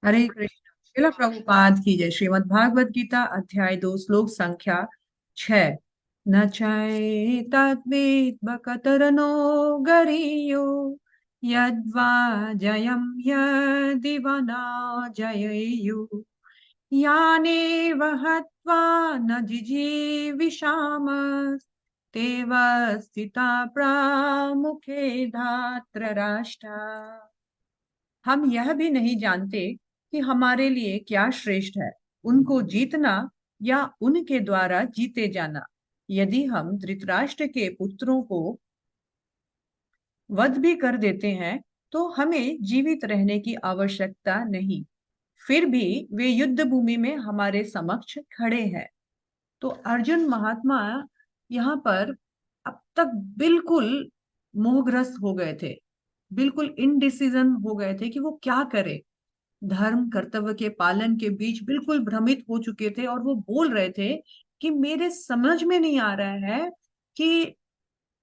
हरे कृष्ण। श्रील प्रभुपाद की जय। श्रीमद् भागवत गीता अध्याय 2 श्लोक संख्या 6। न चैतद्विद्वकतरनो गरीयो यद्वा जयं यदिव न जयेयुः यानेव हत्वा न जिजीविषामस्तेव स्थिता प्रामुखे धात्र राष्ट्रा। हम यह भी नहीं जानते कि हमारे लिए क्या श्रेष्ठ है, उनको जीतना या उनके द्वारा जीते जाना। यदि हम धृतराष्ट्र के पुत्रों को वध भी कर देते हैं तो हमें जीवित रहने की आवश्यकता नहीं, फिर भी वे युद्ध भूमि में हमारे समक्ष खड़े हैं। तो अर्जुन महात्मा यहाँ पर अब तक बिल्कुल मोहग्रस्त हो गए थे, बिल्कुल इनडिसीजन हो गए थे कि वो क्या करे। धर्म कर्तव्य के पालन के बीच बिल्कुल भ्रमित हो चुके थे और वो बोल रहे थे कि मेरे समझ में नहीं आ रहा है कि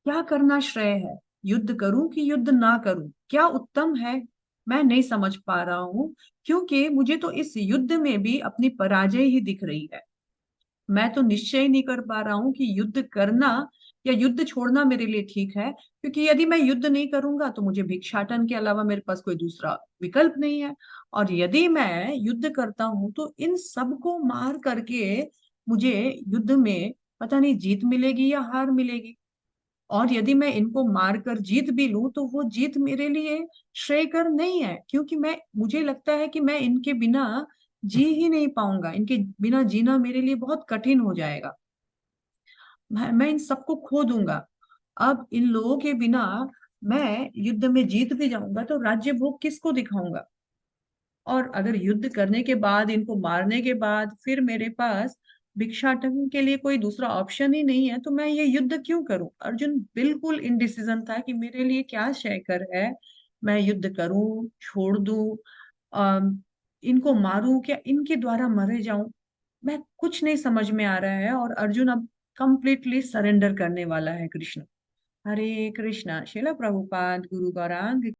क्या करना श्रेय है, युद्ध करूं कि युद्ध ना करूं, क्या उत्तम है। मैं नहीं समझ पा रहा हूं, क्योंकि मुझे तो इस युद्ध में भी अपनी पराजय ही दिख रही है। मैं तो निश्चय नहीं कर पा रहा हूं कि युद्ध करना या युद्ध छोड़ना मेरे लिए ठीक है, क्योंकि यदि मैं युद्ध नहीं करूंगा तो मुझे भिक्षाटन के अलावा मेरे पास कोई दूसरा विकल्प नहीं है। और यदि मैं युद्ध करता हूं तो इन सबको मार करके मुझे युद्ध में पता नहीं जीत मिलेगी या हार मिलेगी। और यदि मैं इनको मारकर जीत भी लूं तो वो जीत मेरे लिए श्रेयकर नहीं है, क्योंकि मुझे लगता है कि मैं इनके बिना जी ही नहीं पाऊंगा, इनके बिना जीना मेरे लिए बहुत कठिन हो जाएगा। मैं इन सबको खो दूंगा। अब इन लोगों के बिना मैं युद्ध में जीत भी जाऊंगा तो राज्य भोग किसको दिखाऊंगा। और अगर युद्ध करने के बाद, इनको मारने के बाद फिर मेरे पास भिक्षाटन के लिए कोई दूसरा ऑप्शन ही नहीं है, तो मैं ये युद्ध क्यों करूं। अर्जुन बिल्कुल इनडिसीजन था कि मेरे लिए क्या श्रेयकर है, मैं युद्ध करूं, छोड़ दूं, इनको मारूं क्या इनके द्वारा मरे जाऊं। मैं कुछ नहीं समझ में आ रहा है और अर्जुन अब कंप्लीटली सरेंडर करने वाला है। कृष्ण हरे कृष्णा। शिला प्रभुपाद गुरु गौरांग